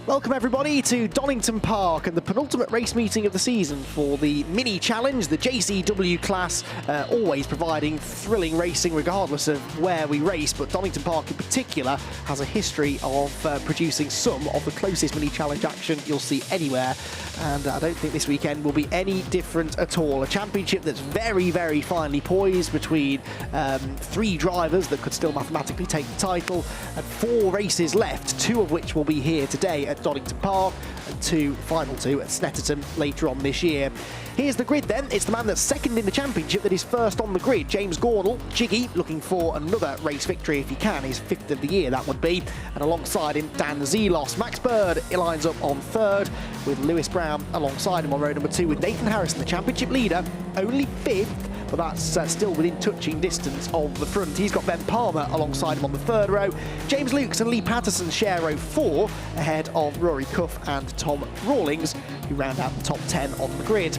Welcome everybody to Donington Park and the penultimate race meeting of the season for the mini challenge, the JCW class, always providing thrilling racing regardless of where we race, but Donington Park in particular has a history of producing some of the closest mini challenge action you'll see anywhere, and I don't think this weekend will be any different at all. A championship that's very, very finely poised between three drivers that could still mathematically take the title, and 4 races left, 2 of which will be here today at Donington Park, and final two at Snetterton later on this year. Here's the grid then. It's the man that's second in the championship that is first on the grid. James Gordle, Jiggy, looking for another race victory if he can, his 5th of the year that would be, and alongside him Dan Zelos. Max Bird lines up on 3rd with Lewis Brown alongside him on row number 2 with Nathan Harrison, the championship leader, only 5th, but that's still within touching distance of the front. He's got Ben Palmer alongside him on the 3rd row. James Lukes and Lee Patterson share row 4 ahead of Rory Cuff and Tom Rawlings, who round out the top 10 on the grid.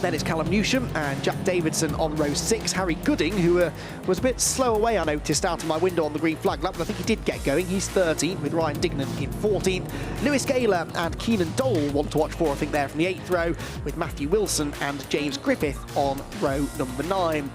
Then it's Callum Newsham and Jack Davidson on row 6. Harry Gooding, who was a bit slow away, I noticed, out of my window on the green flag lap, but I think he did get going. He's 13th with Ryan Dignan in 14th. Lewis Gaylor and Keenan Dole want to watch for, I think, there from the 8th row, with Matthew Wilson and James Griffith on row number 9.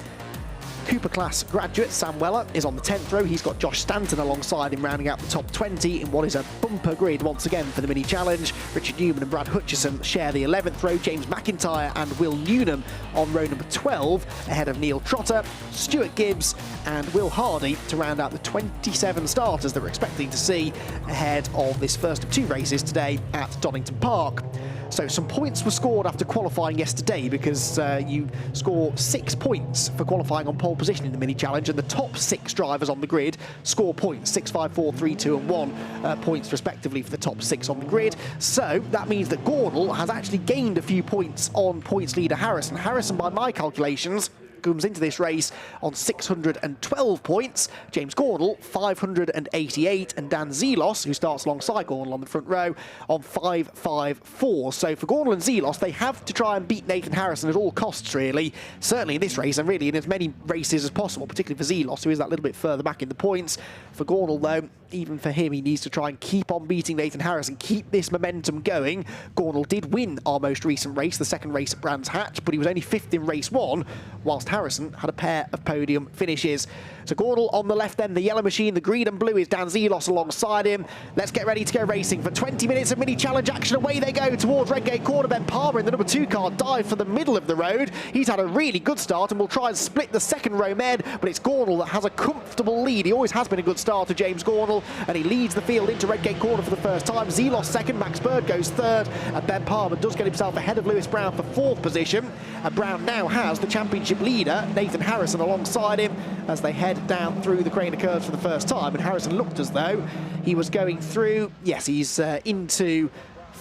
Cooper class graduate Sam Weller is on the 10th row. He's got Josh Stanton alongside him, rounding out the top 20 in what is a bumper grid once again for the mini challenge. Richard Newman and Brad Hutchison share the 11th row. James McIntyre and Will Newnham on row number 12 ahead of Neil Trotter, Stuart Gibbs and Will Hardy to round out the 27 starters that we're expecting to see ahead of this first of 2 races today at Donington Park. So some points were scored after qualifying yesterday, because you score 6 points for qualifying on pole position in the mini challenge, and the top 6 drivers on the grid score points, 6, 5, 4, 3, 2 and 1 points respectively for the top 6 on the grid. So that means that Gordle has actually gained a few points on points leader Harrison. Harrison, by my calculations, comes into this race on 612 points, James Gordle 588, and Dan Zelos, who starts alongside Gordle on the front row, on 554. So for Gordle and Zelos, they have to try and beat Nathan Harrison at all costs, really, certainly in this race and really in as many races as possible, particularly for Zelos, who is that little bit further back in the points. For Gordle, though, even for him, he needs to try and keep on beating Nathan Harrison, keep this momentum going. Gordle did win our most recent race, the second race at Brands Hatch, but he was only 5th in race 1, whilst Harrison had a pair of podium finishes. So Gordle on the left then, the yellow machine, the green and blue is Dan Zelos alongside him. Let's get ready to go racing for 20 minutes of mini challenge action. Away they go towards Redgate Corner. Ben Palmer in the number 2 car dive for the middle of the road. He's had a really good start and will try and split the second row med, but it's Gordle that has a comfortable lead. He always has been a good starter, James Gordle, and he leads the field into Redgate Corner for the first time. Zelos second, Max Bird goes 3rd, and Ben Palmer does get himself ahead of Lewis Brown for 4th position. And Brown now has the championship leader, Nathan Harrison, alongside him as they head down through the Craner curves for the first time. And Harrison looked as though he was going through, yes, he's into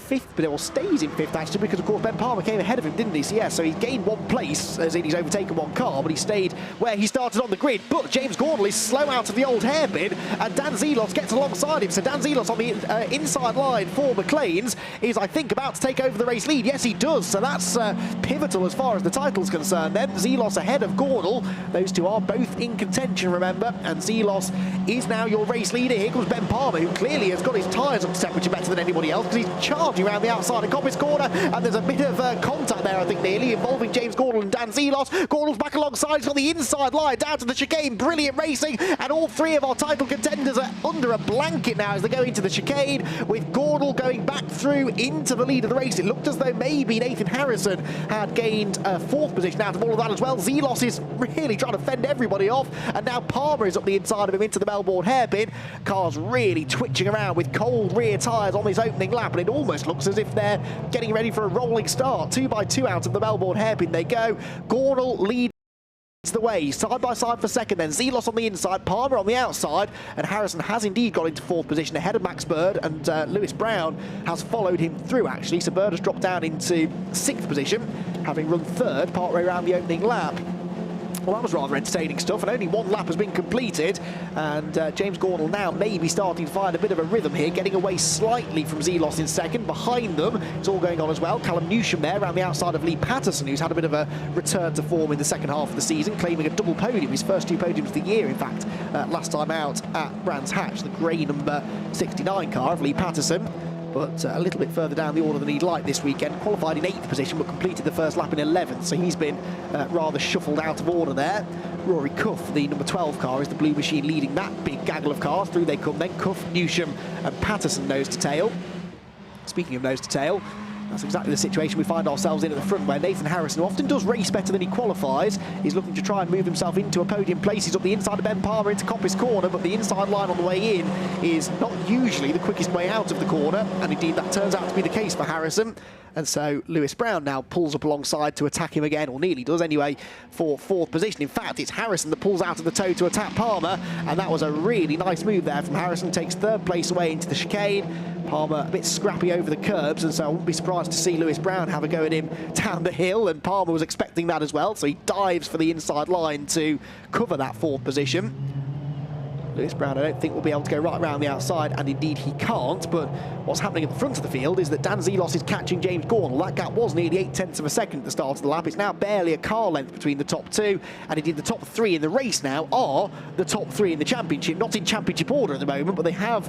5th, but it stays in 5th actually, because of course Ben Palmer came ahead of him, didn't he? So yeah, so he gained 1 place, as in he's overtaken 1 car, but he stayed where he started on the grid. But James Gordle is slow out of the old hairpin, and Dan Zelos gets alongside him. So Dan Zelos on the inside line for McLean's is, I think, about to take over the race lead. Yes, he does. So that's pivotal as far as the title's concerned then. Zelos ahead of Gordle. Those 2 are both in contention, remember, and Zelos is now your race leader. Here comes Ben Palmer, who clearly has got his tyres up to temperature better than anybody else, because he's charging around the outside of Coppice Corner, and there's a bit of contact there, I think, nearly, involving James Gordle and Dan Zelos. Gordle's back alongside, he's got the inside line down to the chicane. Brilliant racing, and all 3 of our title contenders are under a blanket now as they go into the chicane, with Gordle going back through into the lead of the race. It looked as though maybe Nathan Harrison had gained a 4th position out of all of that as well. Zelos is really trying to fend everybody off, and now Palmer is up the inside of him into the Melbourne hairpin. Car's really twitching around with cold rear tyres on this opening lap, and it almost looks as if they're getting ready for a rolling start. 2 by 2 out of the Melbourne hairpin they go. Gordle leads the way, side by side for second, then Zelos on the inside, Palmer on the outside, and Harrison has indeed got into 4th position ahead of Max Bird, and Lewis Brown has followed him through actually, so Bird has dropped down into 6th position, having run 3rd partway around the opening lap. Well, that was rather entertaining stuff, and only 1 lap has been completed, and James Gordle now may be starting to find a bit of a rhythm here, getting away slightly from Zelos in second. Behind them, it's all going on as well. Callum Newsham there around the outside of Lee Patterson, who's had a bit of a return to form in the second half of the season, claiming a double podium, his first 2 podiums of the year, in fact, last time out at Brands Hatch, the grey number 69 car of Lee Patterson. but a little bit further down the order than he'd like this weekend. Qualified in 8th position, but completed the first lap in 11th, so he's been rather shuffled out of order there. Rory Cuff, the number 12 car, is the blue machine leading that big gaggle of cars. Through they come then, Cuff, Newsham and Patterson nose to tail. Speaking of nose to tail, that's exactly the situation we find ourselves in at the front, where Nathan Harrison, who often does race better than he qualifies, is looking to try and move himself into a podium place. He's up the inside of Ben Palmer into Coppice corner, but the inside line on the way in is not usually the quickest way out of the corner, and indeed that turns out to be the case for Harrison. And so Lewis Brown now pulls up alongside to attack him again, or nearly does anyway, for 4th position. In fact, it's Harrison that pulls out of the toe to attack Palmer, and that was a really nice move there from Harrison. Takes 3rd place away into the chicane. Palmer a bit scrappy over the curbs, and so I wouldn't be surprised to see Lewis Brown have a go at him down the hill, and Palmer was expecting that as well, so he dives for the inside line to cover that 4th position. Lewis Brown, I don't think, will be able to go right around the outside, and indeed he can't, but what's happening at the front of the field is that Dan Zelos is catching James Gornall. That gap was nearly 8/10 of a second at the start of the lap. It's now barely a car length between the top 2, and indeed the top 3 in the race now are the top 3 in the championship. Not in championship order at the moment, but they have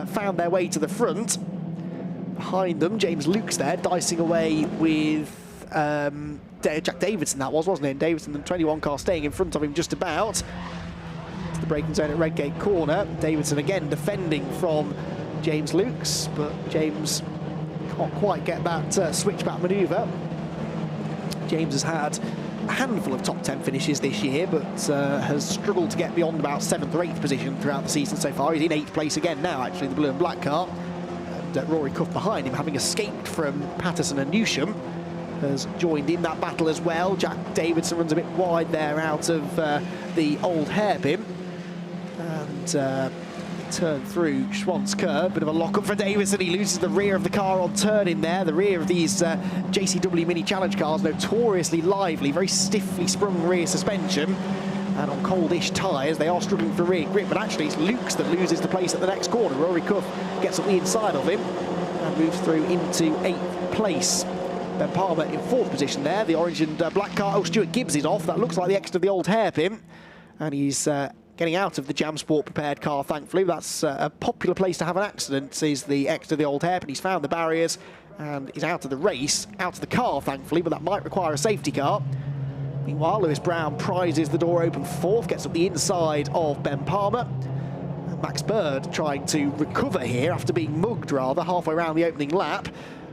found their way to the front. Behind them, James Lukes there, dicing away with Jack Davidson, that was, wasn't it? And Davidson, the 21 car, staying in front of him just about. The braking zone at Redgate corner. Davidson again defending from James Lukes, but James can't quite get that switchback manoeuvre. James has had a handful of top 10 finishes this year, but has struggled to get beyond about 7th or 8th position throughout the season so far. He's in 8th place again now, actually, the blue and black car. And Rory Cuff behind him, having escaped from Patterson and Newsham, has joined in that battle as well. Jack Davidson runs a bit wide there out of the old hairpin. And turn through Schwant's curve, bit of a lock-up for Davidson. He loses the rear of the car on turning there. The rear of these JCW Mini Challenge cars, notoriously lively, very stiffly sprung rear suspension, and on coldish tyres they are struggling for rear grip, but actually it's Lukes that loses the place at the next corner. Rory Cuff gets up the inside of him and moves through into 8th place. Ben Palmer in 4th position there. The orange and black car, oh, Stuart Gibbs is off. That looks like the extra of the old hairpin, and he's getting out of the Jam Sport prepared car, thankfully. That's a popular place to have an accident, is the extra of the old hairpin. He's found the barriers and he's out of the race, out of the car, thankfully, but that might require a safety car. Meanwhile, Lewis Brown prizes the door open 4th, gets up the inside of Ben Palmer. And Max Bird trying to recover here after being mugged, rather, halfway around the opening lap.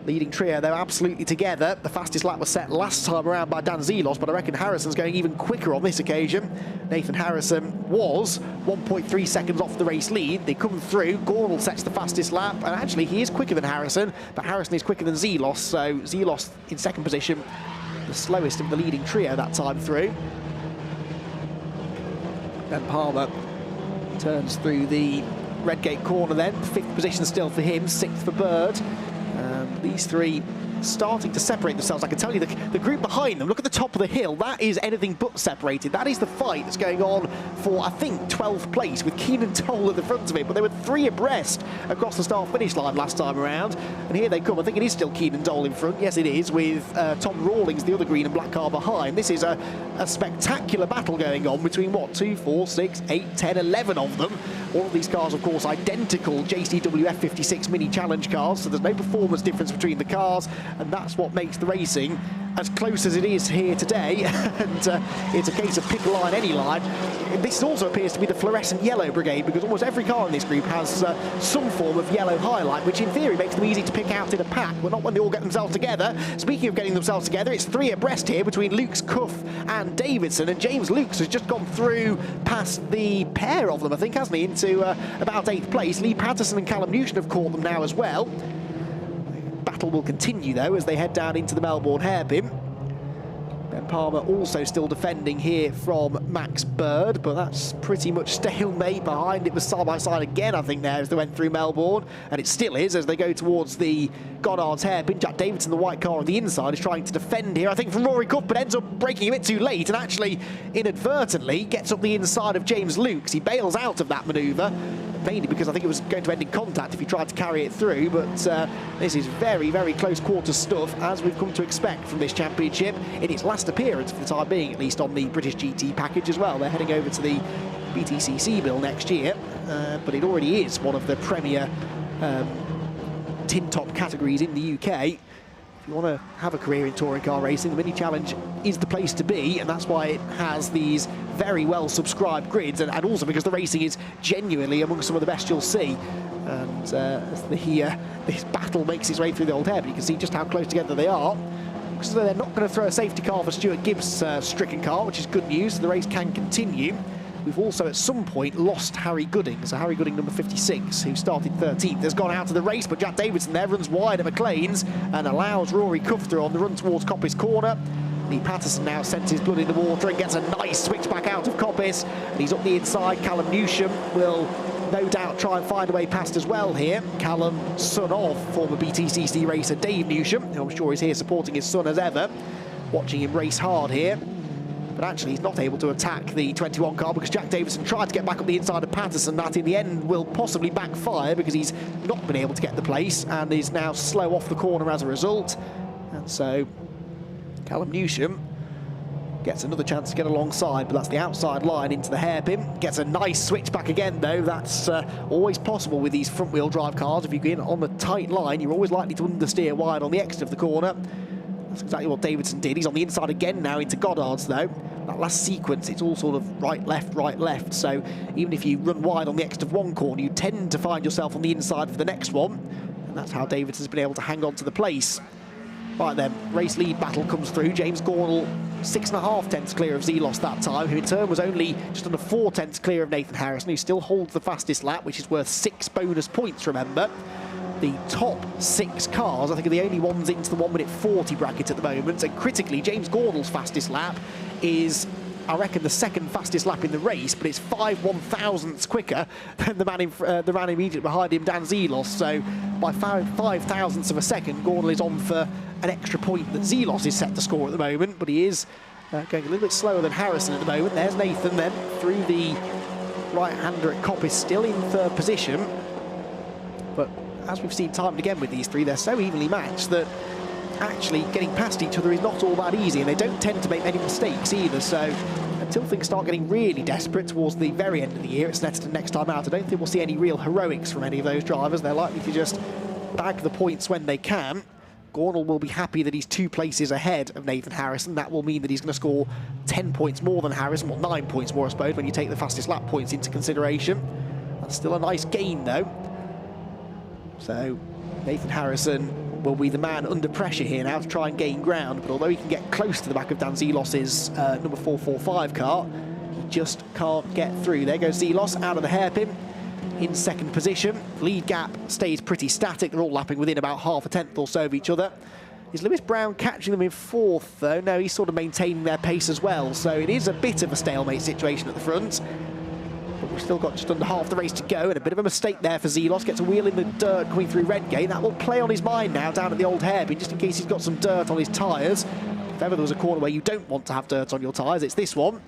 Leading trio, they're absolutely together. The fastest lap was set last time around by Dan Zelos, but I reckon Harrison's going even quicker on this occasion. Nathan Harrison was 1.3 seconds off the race lead. They come through. Gornall sets the fastest lap, and actually he is quicker than Harrison, but Harrison is quicker than Zelos, so Zelos in 2nd position, the slowest of the leading trio that time through. Ben Palmer turns through the Redgate corner then. 5th position still for him, 6th for Bird. These three starting to separate themselves. I can tell you the group behind them, look at the top of the hill, that is anything but separated. That is the fight that's going on for, I think, 12th place, with Keenan Toll at the front of it, but they were 3 abreast across the start-finish line last time around, and here they come. I think it is still Keenan Toll in front. Yes, it is, with Tom Rawlings, the other green and black car, behind. This is a spectacular battle going on between, what, 2, 4, 6, 8, 10, 11 of them. All of these cars, of course, identical JCW F56 Mini Challenge cars, so there's no performance difference between the cars, and that's what makes the racing as close as it is here today. And it's a case of pick a line, any line. This also appears to be the fluorescent yellow brigade, because almost every car in this group has some form of yellow highlight, which in theory makes them easy to pick out in a pack, but not when they all get themselves together. Speaking of getting themselves together, it's 3 abreast here between Lukes, Cuff and Davidson, and James Lukes has just gone through past the pair of them, I think, hasn't he, into about 8th place. Lee Patterson and Callum Newton have caught them now as well. Battle will continue, though, as they head down into the Melbourne hairpin. Ben Palmer also still defending here from Max Bird, but that's pretty much stalemate. Behind it was side by side again, I think, there as they went through Melbourne, and it still is as they go towards the Goddard's hairpin. Jack Davidson, the white car on the inside, is trying to defend here, I think, from Rory Cuff, but ends up braking a bit too late and actually inadvertently gets up the inside of James Lukes. He bails out of that manoeuvre, mainly because I think it was going to end in contact if he tried to carry it through, but this is very, very close quarter stuff, as we've come to expect from this championship in its last appearance, for the time being at least, on the British GT package as well. They're heading over to the BTCC bill next year, but it already is one of the premier tin top categories in the UK. If you want to have a career in touring car racing, the Mini Challenge is the place to be, and that's why it has these very well subscribed grids, and also because the racing is genuinely among some of the best you'll see. And as this battle makes its way through the old hairpin, you can see just how close together they are. So they're not going to throw a safety car for Stuart Gibbs' stricken car, which is good news. The race can continue. We've also at some point lost Harry Gooding. So Harry Gooding, number 56, who started 13th, has gone out of the race, but Jack Davidson there runs wide at McLean's and allows Rory Cuff-through on the run towards Coppice Corner. Lee Patterson now sends his blood in the water and gets a nice switch back out of Coppice, and he's up the inside. Callum Newsham will no doubt try and find a way past as well here. Callum, son of former BTCC racer Dave Newsham, who I'm sure is here supporting his son as ever, watching him race hard here. But actually he's not able to attack the 21 car because Jack Davison tried to get back up the inside of Patterson. That in the end will possibly backfire because he's not been able to get the place and is now slow off the corner as a result. And so Callum Newsham gets another chance to get alongside, but that's the outside line into the hairpin. Gets a nice switch back again though. That's always possible with these front wheel drive cars. If you get in on the tight line, you're always likely to understeer wide on the exit of the corner. That's exactly what Davidson did. He's on the inside again now into Goddard's though. That last sequence, it's all sort of right, left. So even if you run wide on the exit of one corner, you tend to find yourself on the inside for the next one. And that's how Davidson's been able to hang on to the place. Right then, race lead battle comes through. James Gornall 6.5 tenths clear of Zelos that time, who in turn was only just under 4 tenths clear of Nathan Harrison, who still holds the fastest lap, which is worth 6 bonus points, remember. The top 6 cars, I think, are the only ones into the 1:40 bracket at the moment. And critically, James Gornall's fastest lap is, I reckon, the second fastest lap in the race, but it's 5 1,000ths quicker than the man immediately behind him, Dan Zelos. So by 5 thousandths of a second, Gornall is on for an extra point that Zelos is set to score at the moment, but he is going a little bit slower than Harrison at the moment. There's Nathan then through the right-hander at Coppice, still in 3rd position. But as we've seen time and again with these three, they're so evenly matched that actually getting past each other is not all that easy, and they don't tend to make many mistakes either. So until things start getting really desperate towards the very end of the year, it's Snetterton next time out, I don't think we'll see any real heroics from any of those drivers. They're likely to just bag the points when they can. Gornall will be happy that he's 2 places ahead of Nathan Harrison. That will mean that he's going to score 10 points more than Harrison, well 9 points more I suppose when you take the fastest lap points into consideration. That's still a nice gain though. So Nathan Harrison will be the man under pressure here now to try and gain ground, but although he can get close to the back of Dan Zelos's number 445 car, he just can't get through. There goes Zelos out of the hairpin in 2nd position. Lead gap stays pretty static. They're all lapping within about half a tenth or so of each other. Is Lewis Brown catching them in 4th though? No, he's sort of maintaining their pace as well, so it is a bit of a stalemate situation at the front. But we've still got just under half the race to go, and a bit of a mistake there for Zelos. Gets a wheel in the dirt coming through Redgate. That will play on his mind now down at the old hairpin, just in case he's got some dirt on his tyres. If ever there was a corner where you don't want to have dirt on your tyres, it's this one.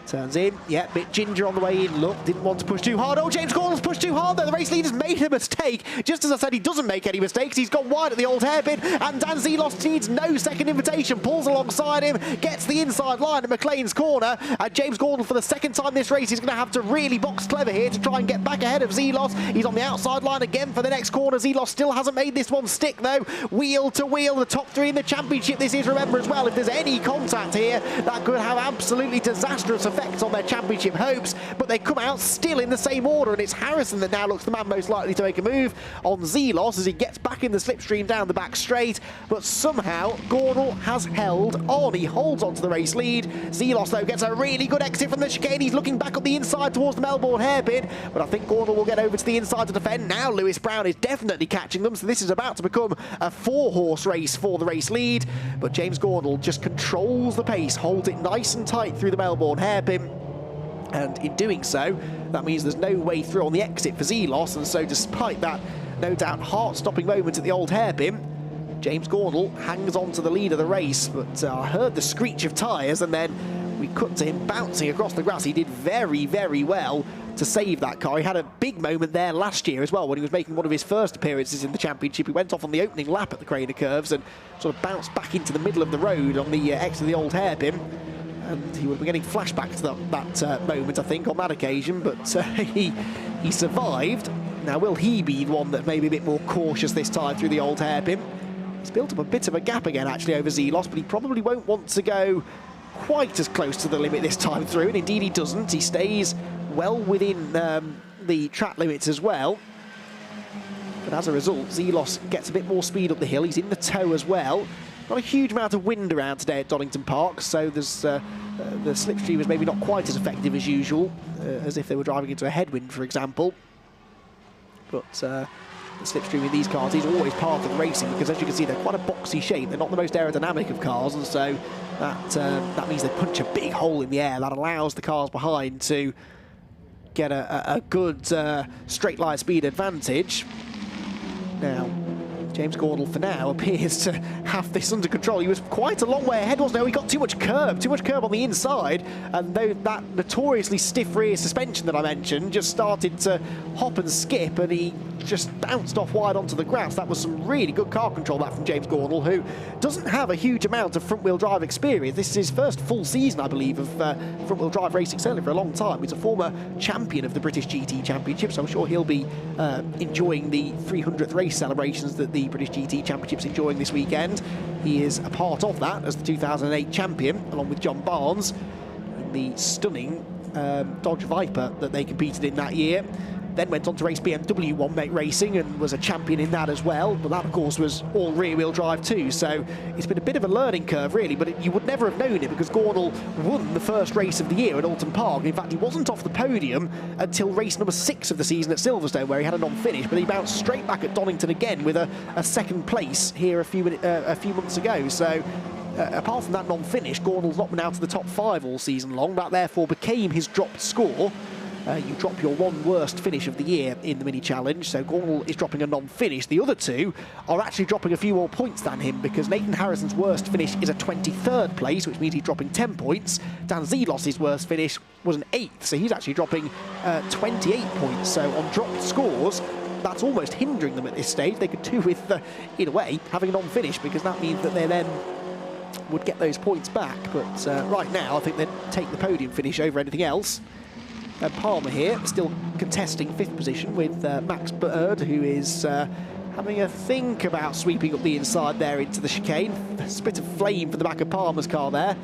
Turns in, yeah, bit ginger on the way in, look, didn't want to push too hard. Oh, James Gornall's pushed too hard there. The race leader's made a mistake. Just as I said, he doesn't make any mistakes. He's gone wide at the old hairpin, and Dan Zelos needs no second invitation. Pulls alongside him, gets the inside line at McLean's corner, and James Gornall, for the 2nd time this race, is going to have to really box clever here to try and get back ahead of Zelos. He's on the outside line again for the next corner. Zelos still hasn't made this one stick, though. Wheel to wheel, the top 3 in the championship this is, remember as well, if there's any contact here, that could have absolutely disastrous effects on their championship hopes, but they come out still in the same order, and it's Harrison that now looks the man most likely to make a move on Zelos as he gets back in the slipstream down the back straight, but somehow Gornall has held on. He holds on to the race lead. Zelos, though, gets a really good exit from the chicane. He's looking back up the inside towards the Melbourne hairpin, but I think Gornall will get over to the inside to defend. Now Lewis Brown is definitely catching them, so this is about to become a 4-horse race for the race lead, but James Gornall just controls the pace, holds it nice and tight through the Melbourne hairpin. And in doing so, that means there's no way through on the exit for Zelos, and so despite that no doubt heart-stopping moment at the old hairpin, James Gornall hangs on to the lead of the race. But I heard the screech of tyres, and then we cut to him bouncing across the grass. He did very, very well to save that car. He had a big moment there last year as well when he was making one of his first appearances in the championship. He went off on the opening lap at the Craner Curves and sort of bounced back into the middle of the road on the exit of the old hairpin. And he would be getting flashbacks to that moment, I think, on that occasion. But he survived. Now, will he be the one that may be a bit more cautious this time through the old hairpin? He's built up a bit of a gap again, actually, over Zelos, but he probably won't want to go quite as close to the limit this time through, and indeed he doesn't. He stays well within the track limits as well. But as a result, Zelos gets a bit more speed up the hill. He's in the toe as well. Not a huge amount of wind around today at Donington Park, so there's the slipstream is maybe not quite as effective as usual, as if they were driving into a headwind, for example. But the slipstream in these cars is always part of the racing, because as you can see, they're quite a boxy shape. They're not the most aerodynamic of cars, and so that means they punch a big hole in the air. That allows the cars behind to get a good straight line speed advantage. Now, James Gordle, for now, appears to have this under control. He was quite a long way ahead, wasn't he? He got too much curb on the inside, and that notoriously stiff rear suspension that I mentioned just started to hop and skip, and he just bounced off wide onto the grass. That was some really good car control, that from James Gordle, who doesn't have a huge amount of front-wheel drive experience. This is his first full season, I believe, of front-wheel drive racing, certainly for a long time. He's a former champion of the British GT Championship, so I'm sure he'll be enjoying the 300th race celebrations that the British GT Championship's enjoying this weekend. He is a part of that as the 2008 champion, along with John Barnes, in the stunning Dodge Viper that they competed in that year. Then went on to race BMW one-make racing and was a champion in that as well. But that, of course, was all rear-wheel drive too. So it's been a bit of a learning curve, really. But you would never have known it, because Gordle won the first race of the year at Alton Park. In fact, he wasn't off the podium until race number 6 of the season at Silverstone, where he had a non-finish. But he bounced straight back at Donington again with a second place here a few months ago. So apart from that non-finish, Gordle's not been out of the top 5 all season long. That therefore became his dropped score. You drop your one worst finish of the year in the mini challenge, so Gordle is dropping a non-finish. The other two are actually dropping a few more points than him, because Nathan Harrison's worst finish is a 23rd place, which means he's dropping 10 points. Dan Zelos' worst finish was an 8th, so he's actually dropping 28 points. So on dropped scores, that's almost hindering them at this stage. They could do with, in a way, having a non-finish, because that means that they then would get those points back. But right now, I think they'd take the podium finish over anything else. Palmer here, still contesting 5th position with Max Bird, who is having a think about sweeping up the inside there into the chicane. A spit of flame for the back of Palmer's car there,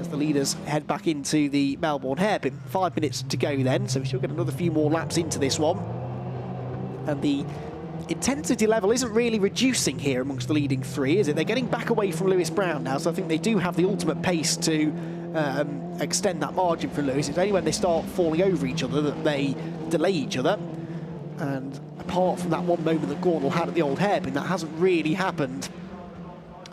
as the leaders head back into the Melbourne hairpin. 5 minutes to go then, so we should get another few more laps into this one. And the intensity level isn't really reducing here amongst the leading 3, is it? They're getting back away from Lewis Brown now, so I think they do have the ultimate pace to extend that margin for Lewis. It's only when they start falling over each other that they delay each other. And apart from that one moment that Gordle had at the old hairpin, that hasn't really happened.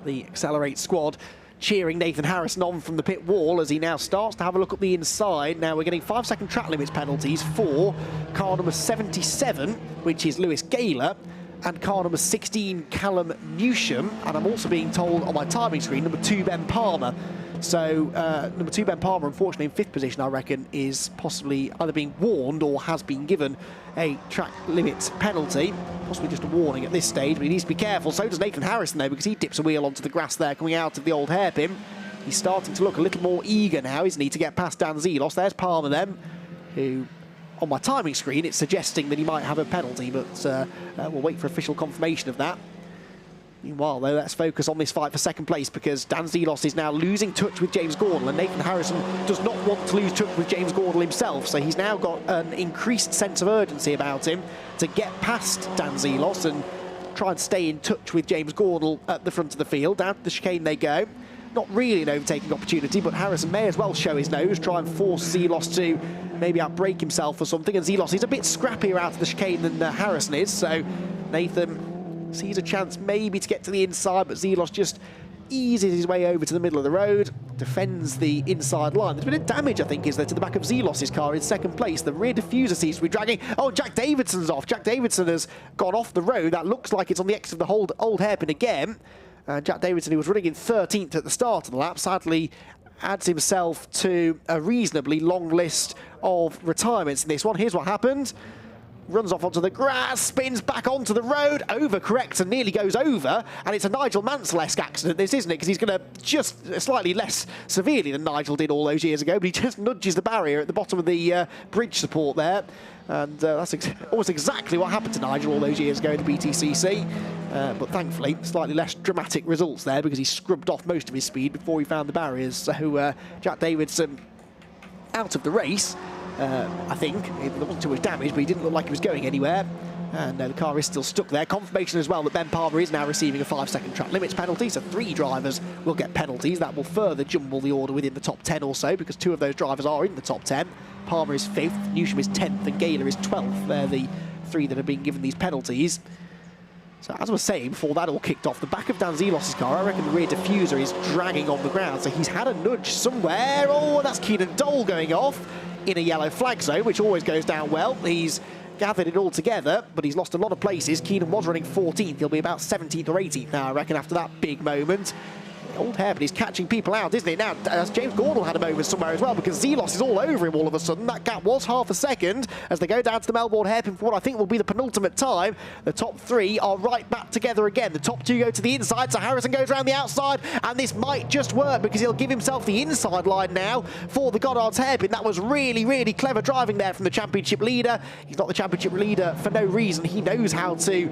The Accelerate squad cheering Nathan Harrison on from the pit wall as he now starts to have a look at the inside. Now we're getting 5-second track limits penalties for car number 77, which is Lewis Gayler, and car number 16, Callum Newsham. And I'm also being told on my timing screen, number 2, Ben Palmer. So number 2, Ben Palmer, unfortunately in 5th position, I reckon, is possibly either being warned or has been given a track limits penalty. Possibly just a warning at this stage, but he needs to be careful. So does Nathan Harrison, though, because he dips a wheel onto the grass there coming out of the old hairpin. He's starting to look a little more eager now, isn't he, to get past Dan Zelos. There's Palmer then, who, on my timing screen, it's suggesting that he might have a penalty, but we'll wait for official confirmation of that. Meanwhile, though, let's focus on this fight for 2nd place, because Dan Zelos is now losing touch with James Gordle, and Nathan Harrison does not want to lose touch with James Gordle himself, so he's now got an increased sense of urgency about him to get past Dan Zelos and try and stay in touch with James Gordle at the front of the field. Down to the chicane they go. Not really an overtaking opportunity, but Harrison may as well show his nose, try and force Zelos to maybe outbrake himself or something, and Zelos is a bit scrappier out of the chicane than Harrison is, so Nathan sees a chance maybe to get to the inside, but Zelos just eases his way over to the middle of the road, defends the inside line. There's been a damage, I think, is there, to the back of Zelos' car in 2nd place. The rear diffuser seems to be dragging. Oh, Jack Davidson's off. Jack Davidson has gone off the road. That looks like it's on the exit of the old hairpin again. Jack Davidson, who was running in 13th at the start of the lap, sadly adds himself to a reasonably long list of retirements in this one. Here's what happened. Runs off onto the grass, spins back onto the road, overcorrects and nearly goes over. And it's a Nigel Mansell-esque accident, this, isn't it? Because he's going to just slightly less severely than Nigel did all those years ago, but he just nudges the barrier at the bottom of the bridge support there. And that's almost exactly what happened to Nigel all those years ago in the BTCC. But thankfully, slightly less dramatic results there because he scrubbed off most of his speed before he found the barriers. So Jack Davidson out of the race, I think. There wasn't too much damage, but he didn't look like he was going anywhere. And the car is still stuck there. Confirmation as well that Ben Palmer is now receiving a 5-second track limits penalty, so 3 drivers will get penalties. That will further jumble the order within the top 10 or so, because 2 of those drivers are in the top 10. Palmer is 5th, Newsham is 10th, and Gayler is 12th. They're the 3 that have been given these penalties. So as I was saying before that all kicked off, the back of Dan Zelos's car, I reckon the rear diffuser is dragging on the ground, so he's had a nudge somewhere. Oh, that's Keenan Dole going off in a yellow flag zone, which always goes down well. He's gathered it all together, but he's lost a lot of places. Keenan was running 14th. He'll be about 17th or 18th now, I reckon, after that big moment. Old hairpin is catching people out, isn't it? Now, James Gordon had a moment somewhere as well, because Zelos is all over him all of a sudden. That gap was half a second as they go down to the Melbourne hairpin for what I think will be the penultimate time. The top 3 are right back together again. The top 2 go to the inside, so Harrison goes around the outside, and this might just work because he'll give himself the inside line now for the Goddard's hairpin. That was really, really clever driving there from the championship leader. He's not the championship leader for no reason. He knows how to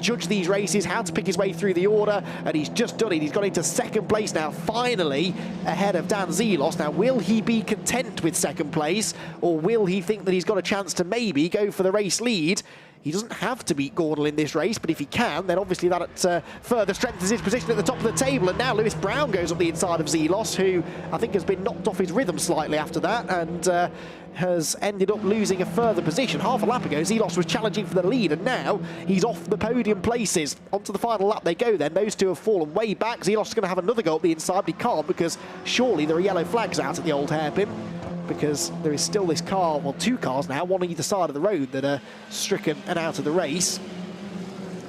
judge these races, how to pick his way through the order, and he's just done it. He's got into second place now, finally ahead of Dan Zelos. Now, will he be content with second place, or will he think that he's got a chance to maybe go for the race lead? He doesn't have to beat Gordon in this race, but if he can, then obviously that further strengthens his position at the top of the table. And now Lewis Brown goes up the inside of Zelos, who I think has been knocked off his rhythm slightly after that, and has ended up losing a further position. Half a lap ago, Zelos was challenging for the lead, and now he's off the podium places. Onto the final lap they go then. Those 2 have fallen way back. Zelos is going to have another go up the inside, but he can't, because surely there are yellow flags out at the old hairpin, because there is still this car, well, 2 cars now, one on either side of the road, that are stricken and out of the race.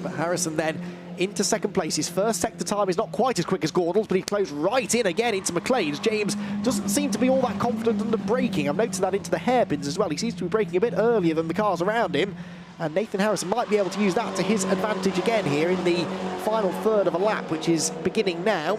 But Harrison then into second place. His first sector time is not quite as quick as Gordon's, but he closed right in again into McLean's. James doesn't seem to be all that confident under braking. I've noticed that into the hairpins as well. He seems to be braking a bit earlier than the cars around him, and Nathan Harrison might be able to use that to his advantage again here in the final third of a lap, which is beginning now.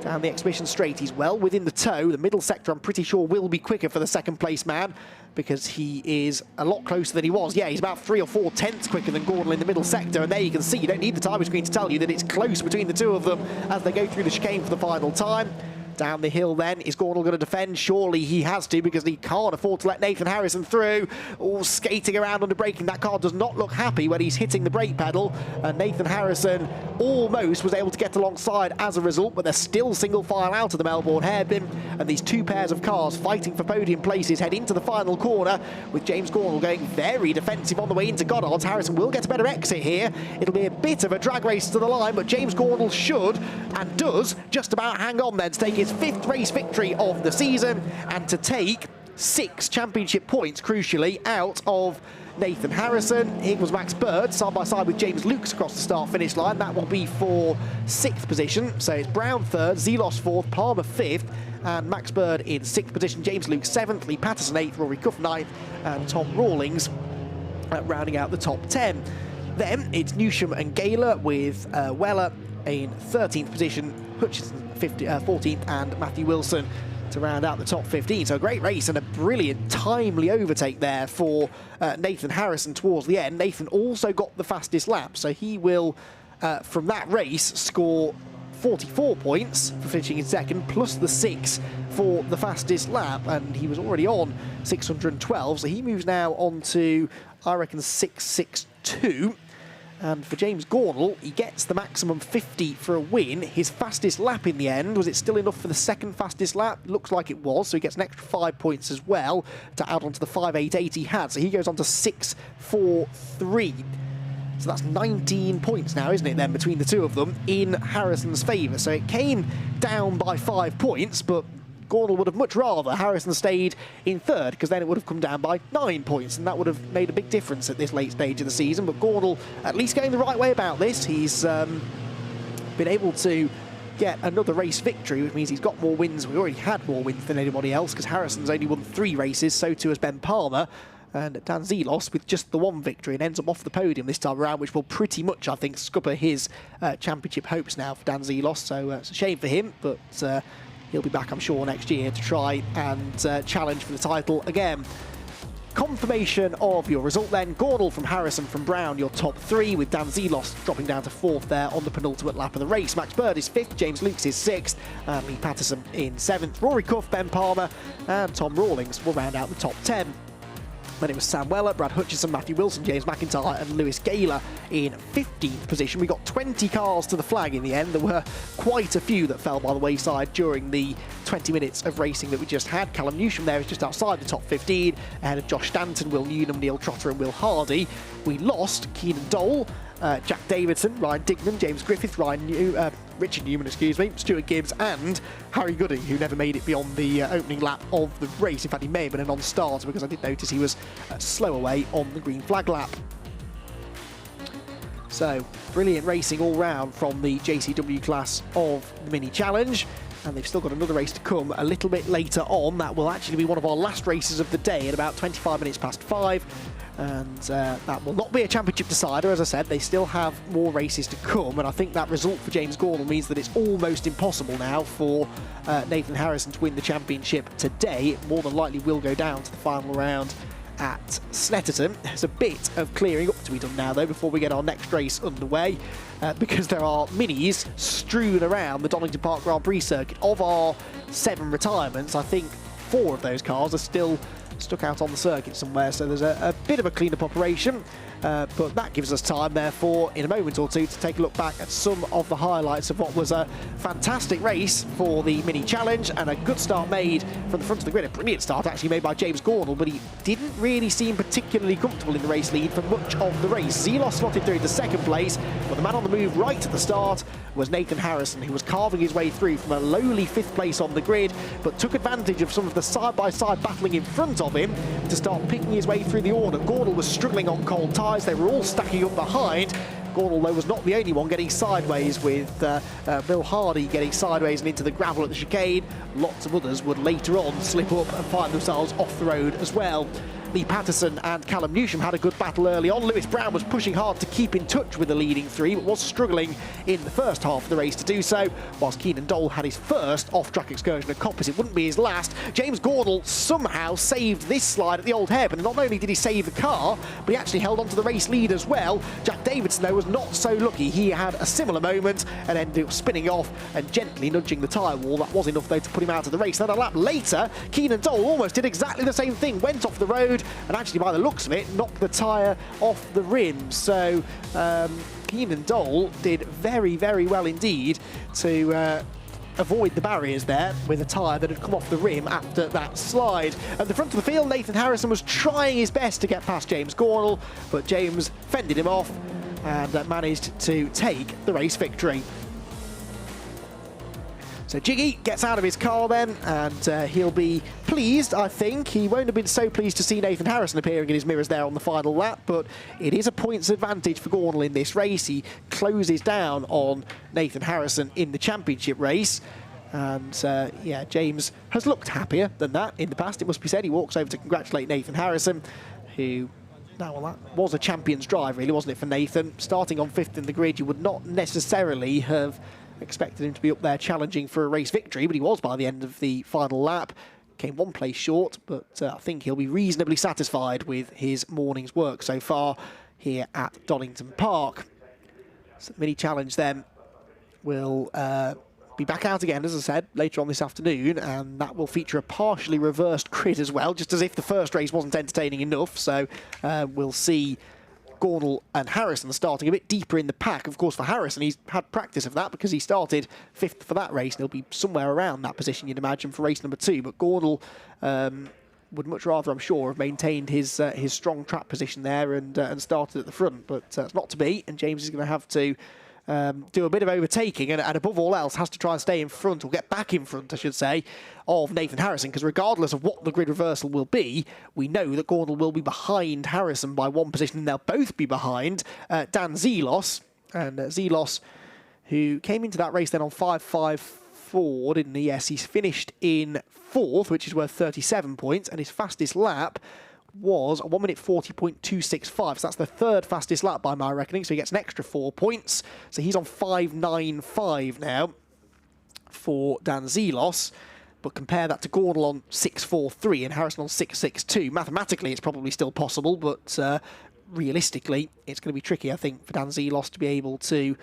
Down the exhibition straight, he's well within the toe. The middle sector, I'm pretty sure, will be quicker for the second place man, because he is a lot closer than he was. Yeah, he's about 3 or 4 tenths quicker than Gordon in the middle sector, and there you can see, you don't need the timer screen to tell you that it's close between the 2 of them as they go through the chicane for the final time. Down the hill then, is Gordon going to defend? Surely he has to, because he can't afford to let Nathan Harrison through. All skating around under braking. That car does not look happy when he's hitting the brake pedal, and Nathan Harrison almost was able to get alongside as a result, but they're still single file out of the Melbourne hairpin, and these 2 pairs of cars fighting for podium places head into the final corner, with James Gordon going very defensive on the way into Goddard's. Harrison will get a better exit here. It'll be a bit of a drag race to the line, but James Gordon should, and does, just about hang on then to take his 5th race victory of the season, and to take 6 championship points, crucially, out of Nathan Harrison. Here was Max Bird side by side with James Lukes across the start-finish line. That will be for 6th position. So it's Brown 3rd, Zelos 4th, Palmer 5th, and Max Bird in 6th position. James Lukes 7th, Lee Patterson 8th, Rory Cuff 9th, and Tom Rawlings rounding out the top 10. Then it's Newsham and Gayler, with Weller in 13th position, Hutchinson 14th, and Matthew Wilson to round out the top 15. So a great race and a brilliant, timely overtake there for Nathan Harrison towards the end. Nathan also got the fastest lap, so he will, from that race, score 44 points for finishing in second, plus the 6 for the fastest lap, and he was already on 612, so he moves now on to, I reckon, 662. And for James Gordon, he gets the maximum 50 for a win. His fastest lap in the end, was it still enough for the second fastest lap? Looks like it was, so he gets an extra 5 points as well to add on to the 5.88 he had. So he goes on to 6.43. So that's 19 points now, isn't it, then, between the 2 of them in Harrison's favour. So it came down by 5 points, but Gordon would have much rather Harrison stayed in 3rd, because then it would have come down by 9 points, and that would have made a big difference at this late stage of the season. But Gordon at least going the right way about this. He's been able to get another race victory, which means he's got more wins. We already had more wins than anybody else, because Harrison's only won 3 races, so too has Ben Palmer. And Dan Zelos with just the 1 victory and ends up off the podium this time around, which will pretty much, I think, scupper his championship hopes now for Dan Zelos. So it's a shame for him, but he'll be back, I'm sure, next year to try and challenge for the title again. confirmation of your result then. Gornal from Harrison from Brown, your top 3, with Dan Zelos dropping down to 4th there on the penultimate lap of the race. Max Bird is 5th, James Lukes is 6th, and Lee Patterson in 7th. Rory Cuff, Ben Palmer, and Tom Rawlings will round out the top 10. Then it was Sam Weller, Brad Hutchison, Matthew Wilson, James McIntyre and Lewis Gayler in 15th position. We got 20 cars to the flag in the end. There were quite a few that fell by the wayside during the 20 minutes of racing that we just had. Callum Newsham there is just outside the top 15, ahead of Josh Stanton, Will Newnham, Neil Trotter and Will Hardy. We lost Keenan Dole, Jack Davidson, Ryan Dignan, James Griffith, Richard Newman, Stuart Gibbs and Harry Gooding, who never made it beyond the opening lap of the race. In fact, he may have been a non-starter because I did notice he was slow away on the green flag lap. So, brilliant racing all round from the JCW class of the Mini Challenge. And they've still got another race to come a little bit later on. That will actually be one of our last races of the day at about 25 minutes past 5. And that will not be a championship decider. As I said, they still have more races to come. And I think that result for James Gornal means that it's almost impossible now for Nathan Harrison to win the championship today. It more than likely will go down to the final round at Snetterton. There's a bit of clearing up to be done now, though, before we get our next race underway, because there are minis strewn around the Donington Park Grand Prix circuit. Of our 7 retirements, I think 4 of those cars are still stuck out on the circuit somewhere, so there's a bit of a clean-up operation. But that gives us time, therefore, in a moment or two, to take a look back at some of the highlights of what was a fantastic race for the Mini Challenge and a good start made from the front of the grid. A brilliant start, actually, made by James Gornal, but he didn't really seem particularly comfortable in the race lead for much of the race. Zelos slotted through to 2nd place, but the man on the move right at the start was Nathan Harrison, who was carving his way through from a lowly 5th place on the grid, but took advantage of some of the side-by-side battling in front of him to start picking his way through the order. Gornal was struggling on cold tyres. They were all stacking up behind. Gornal, though, was not the only one getting sideways, with Bill Hardy getting sideways and into the gravel at the chicane. Lots of others would later on slip up and find themselves off the road as well. Lee Patterson and Callum Newsham had a good battle early on. Lewis Brown was pushing hard to keep in touch with the leading 3, but was struggling in the first half of the race to do so, whilst Keenan Dole had his first off-track excursion at Coppers. It wouldn't be his last. James Gornal somehow saved this slide at the Old Hairpin, and not only did he save the car, but he actually held on to the race lead as well. Jack Davidson, though, was not so lucky. He had a similar moment and ended up spinning off and gently nudging the tyre wall. That was enough, though, to put him out of the race. Then a lap later, Keenan Dole almost did exactly the same thing, went off the road, and actually, by the looks of it, knocked the tyre off the rim. So Keenan Dole did very, very well indeed to avoid the barriers there with a tyre that had come off the rim after that slide. At the front of the field, Nathan Harrison was trying his best to get past James Gornal, but James fended him off and managed to take the race victory. So Jiggy gets out of his car then, and he'll be pleased, I think. He won't have been so pleased to see Nathan Harrison appearing in his mirrors there on the final lap, but it is a points advantage for Gornal in this race. He closes down on Nathan Harrison in the championship race. And yeah, James has looked happier than that in the past, it must be said. He walks over to congratulate Nathan Harrison, who... Now, well, that was a champion's drive, really, wasn't it, for Nathan? Starting on 5th in the grid, you would not necessarily have expected him to be up there challenging for a race victory, but he was by the end of the final lap. Came 1 place short, but I think he'll be reasonably satisfied with his morning's work so far here at Donington Park. So the Mini Challenge then will be back out again, as I said, later on this afternoon, and that will feature a partially reversed grid as well, just as if the first race wasn't entertaining enough. So we'll see Gornal and Harrison starting a bit deeper in the pack. Of course, for Harrison, he's had practice of that because he started 5th for that race, and he'll be somewhere around that position, you'd imagine, for race number 2. But Gornal would much rather, I'm sure, have maintained his strong track position there and started at the front. But it's not to be, and James is going to have to do a bit of overtaking, and above all else has to try and stay in front, or get back in front, I should say, of Nathan Harrison, because regardless of what the grid reversal will be, we know that Gornal will be behind Harrison by 1 position, and they'll both be behind Dan Zelos. And Zelos, who came into that race then on 5.54, didn't he? Yes, he's finished in 4th, which is worth 37 points, and his fastest lap was a 1 minute 40.265, so that's the 3rd fastest lap by my reckoning, so he gets an extra 4 points. So he's on 5.95 now for Dan Zelos, But compare that to Gordel on 6.43 and Harrison on 6.62. Mathematically, it's probably still possible, but realistically, it's going to be tricky, I think, for Dan Zelos to be able to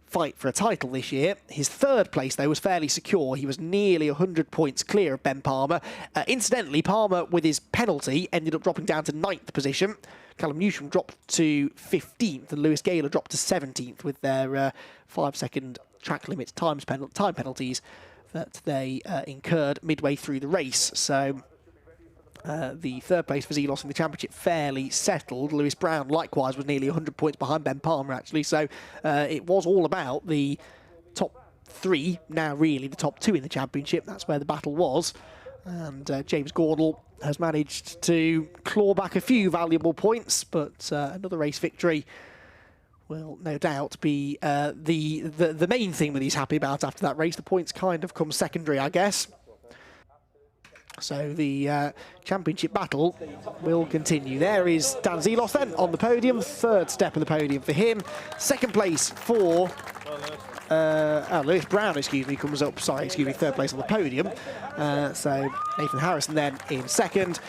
fight for a title this year. His third place, though, was fairly secure. He was nearly 100 points clear of Ben Palmer. Incidentally, Palmer, with his penalty, ended up dropping down to 9th position. Callum Newsham dropped to 15th, and Lewis Gaylor dropped to 17th with their 5-second track limits time penalties that they incurred midway through the race. So the third place for Zelos in the championship fairly settled. Lewis Brown likewise was nearly 100 points behind Ben Palmer, actually. So it was all about the top 3, now really the top 2 in the championship. That's where the battle was. And James Gordel has managed to claw back a few valuable points, but another race victory will no doubt be the main thing that he's happy about after that race. The points kind of come secondary, I guess. So the championship battle will continue. There is Dan Zelos then on the podium, third step of the podium for him. Second place for Lewis Brown, comes up, third place on the podium. So Nathan Harrison then in second,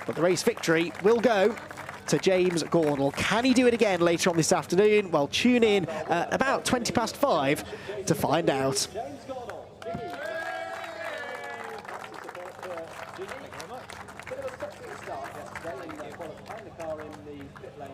but the race victory will go to James Gordel. Can he do it again later on this afternoon? Well, tune in about 5:20 to find out. Bit of a stop to the start yesterday, and qualifying the car in the pit lane.